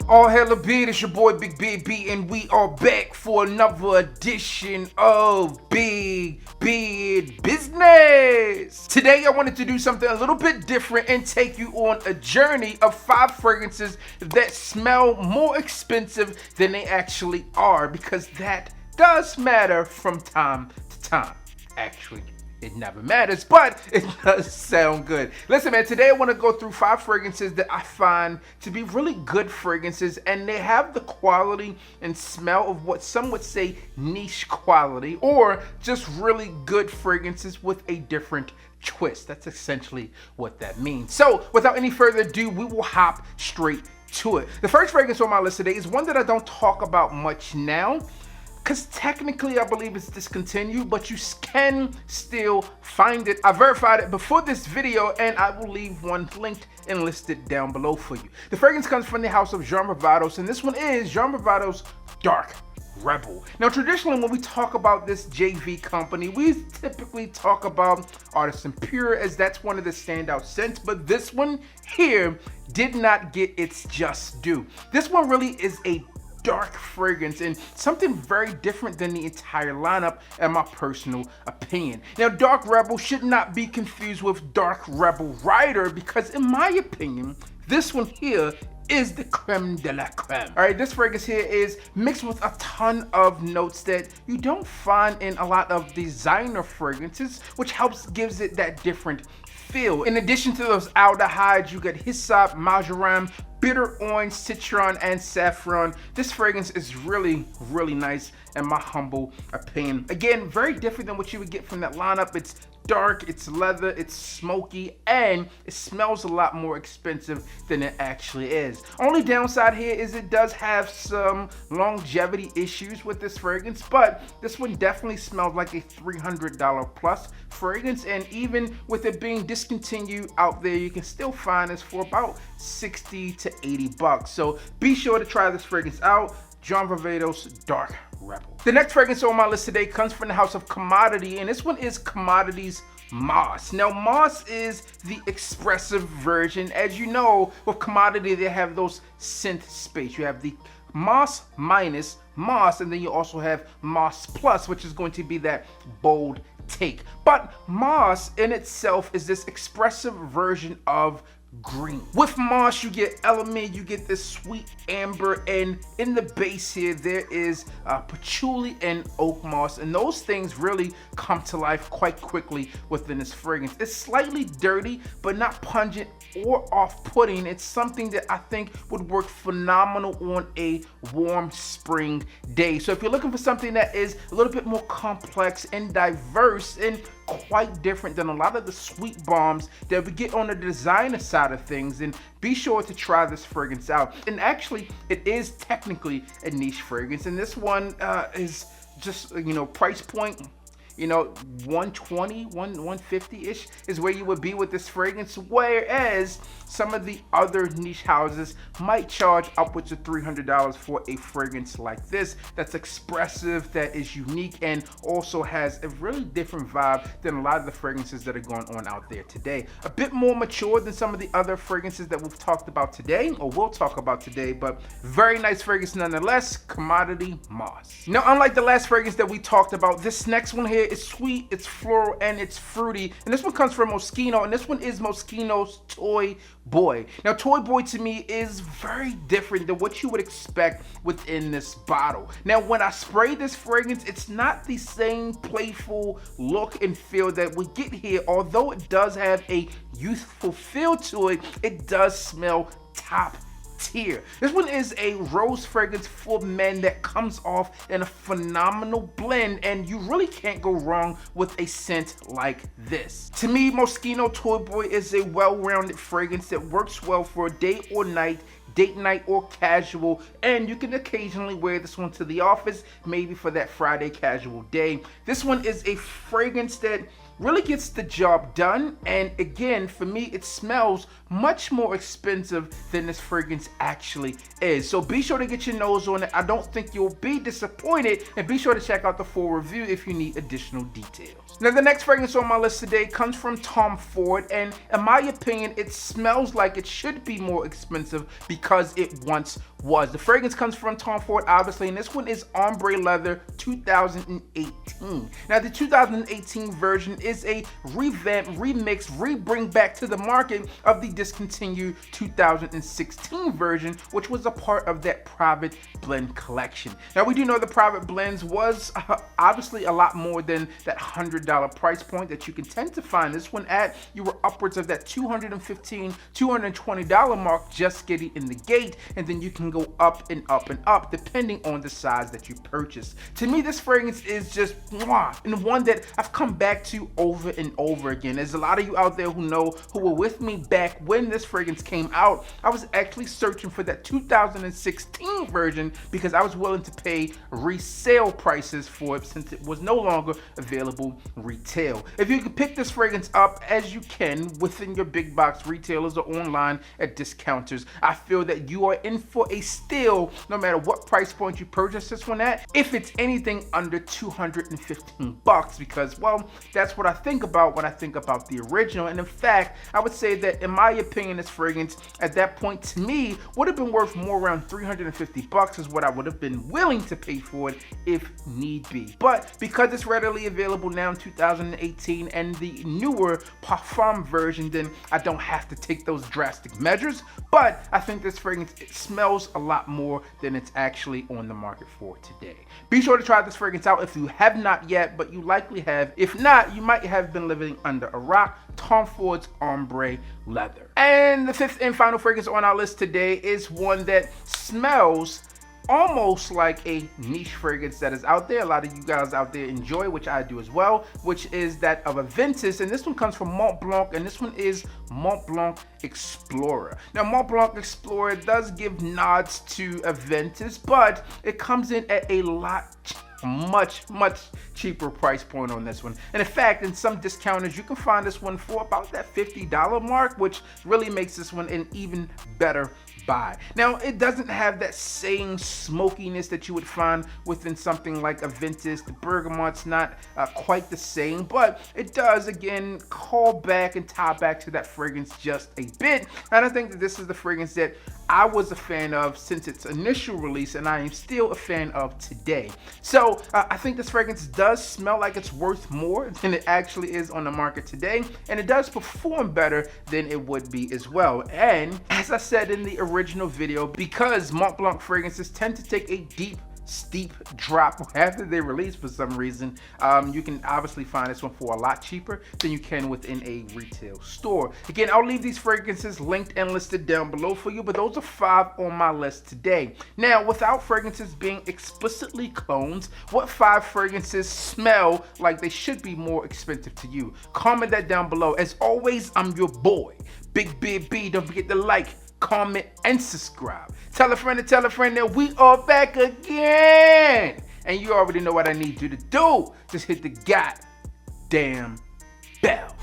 All hail a beard, it's your boy Big Beard B, and we are back for another edition of Big Beard Business. Today I wanted to do something a little bit different and take you on a journey of 5 fragrances that smell more expensive than they actually are, because that does matter from time to time. Actually, it never matters, but it does sound good. Listen, man, today I want to go through 5 fragrances that I find to be really good fragrances, and they have the quality and smell of what some would say niche quality, or just really good fragrances with a different twist. That's essentially what that means. So without any further ado, we will hop straight to it. The first fragrance on my list today is one that I don't talk about much now, because technically I believe it's discontinued, but you can still find it. I verified it before this video, and I will leave one linked and listed down below for you. The fragrance comes from the house of A.G.E, and this one is A.G.E Dark Rebel. Now, traditionally, when we talk about this JV company, we typically talk about Artisan Pure, as that's one of the standout scents, but this one here did not get its just due. This one really is a dark fragrance and something very different than the entire lineup, in my personal opinion. Now, Dark Rebel should not be confused with Dark Rebel Rider, because in my opinion, this one here is the creme de la creme. All right, this fragrance here is mixed with a ton of notes that you don't find in a lot of designer fragrances, which gives it that different feel. In addition to those aldehydes, you get hyssop, marjoram, bitter orange, citron, and saffron. This fragrance is really nice in my humble opinion. Again, very different than what you would get from that lineup. It's dark, it's leather, it's smoky, and it smells a lot more expensive than it actually is. Only downside here is it does have some longevity issues with this fragrance, but this one definitely smells like a $300 plus fragrance, and even with it being discontinued out there, you can still find this for about 60 to 80 bucks. So be sure to try this fragrance out, varvatos Dark Rebel. The next fragrance on my list today comes from the house of Commodity, and this one is Commodity's Moss. Now, Moss is the expressive version. As you know, with Commodity, they have those synth space. You have the Moss minus Moss, and then you also have Moss plus, which is going to be that bold take. But Moss in itself is this expressive version of green. With Moss, you get element, you get this sweet amber, and in the base here there is patchouli and oak moss, and those things really come to life quite quickly within this fragrance. It's slightly dirty, but not pungent or off-putting. It's something that I think would work phenomenal on a warm spring day. So if you're looking for something that is a little bit more complex and diverse and quite different than a lot of the sweet bombs that we get on the designer side of things, and be sure to try this fragrance out. And actually, it is technically a niche fragrance, and this one is just, price point, 120, 150-ish is where you would be with this fragrance, whereas some of the other niche houses might charge upwards of $300 for a fragrance like this, that's expressive, that is unique, and also has a really different vibe than a lot of the fragrances that are going on out there today. A bit more mature than some of the other fragrances that we've talked about today, or will talk about today, but very nice fragrance nonetheless, Commodity Moss. Now, unlike the last fragrance that we talked about, this next one here is sweet, it's floral, and it's fruity, and this one comes from Moschino, and this one is Moschino's Toyboy. Now, Toyboy to me is very different than what you would expect within this bottle. Now, when I spray this fragrance, it's not the same playful look and feel that we get here. Although it does have a youthful feel to it, it does smell top tier. This one is a rose fragrance for men that comes off in a phenomenal blend, and you really can't go wrong with a scent like this. To me, Moschino Toyboy is a well-rounded fragrance that works well for a day or night, date night, or casual, and you can occasionally wear this one to the office, maybe for that Friday casual day. This one is a fragrance that really gets the job done, and again, for me, it smells much more expensive than this fragrance actually is. So be sure to get your nose on it. I don't think you'll be disappointed, and be sure to check out the full review if you need additional details. Now, the next fragrance on my list today comes from Tom Ford, and in my opinion, it smells like it should be more expensive because it once was. The fragrance comes from Tom Ford, obviously, and this one is Ombre Leather 2018. Now, the 2018 version is a revamp, remix, rebring back to the market of the discontinued 2016 version, which was a part of that private blend collection. Now, we do know the private blends was obviously a lot more than that $100 price point that you can tend to find this one at. You were upwards of that $215, $220 mark just getting in the gate, and then you can go up and up and up depending on the size that you purchase. To me, this fragrance is just mwah, and one that I've come back to over and over again. There's a lot of you out there who were with me back when this fragrance came out. I was actually searching for that 2016 version because I was willing to pay resale prices for it since it was no longer available retail. If you can pick this fragrance up as you can within your big box retailers or online at discounters, I feel that you are in for a steal no matter what price point you purchase this one at, if it's anything under $215, because, well, that's what I think about when I think about the original. And in fact, I would say that in my opinion, this fragrance at that point to me would have been worth more around $350 is what I would have been willing to pay for it if need be. But because it's readily available now in 2018 and the newer parfum version, then I don't have to take those drastic measures. But I think this fragrance, it smells a lot more than it's actually on the market for today. Be sure to try this fragrance out if you have not yet, but you likely have. If not, you might have been living under a rock. Tom Ford's Ombre Leather. And the fifth and final fragrance on our list today is one that smells almost like a niche fragrance that is out there. A lot of you guys out there enjoy, which I do as well, which is that of Aventus, and this one comes from Montblanc, and this one is Montblanc Explorer. Now, Montblanc Explorer does give nods to Aventus, but it comes in at a much cheaper price point on this one. And in fact, in some discounters, you can find this one for about that $50 mark, which really makes this one an even better buy. Now, it doesn't have that same smokiness that you would find within something like Aventus. The bergamot's not quite the same, but it does, again, call back and tie back to that fragrance just a bit. And I think that this is the fragrance that I was a fan of since its initial release, and I am still a fan of today. So I think this fragrance does smell like it's worth more than it actually is on the market today, and it does perform better than it would be as well. And as I said in the original video, because Montblanc fragrances tend to take a steep drop after they release for some reason, you can obviously find this one for a lot cheaper than you can within a retail store. Again, I'll leave these fragrances linked and listed down below for you, but those are 5 on my list today. Now, without fragrances being explicitly clones, what 5 fragrances smell like they should be more expensive to you? Comment that down below. As always, I'm your boy, Big Beard B. Don't forget to like, comment, and subscribe. Tell a friend that we are back again. And you already know what I need you to do. Just hit the goddamn bell.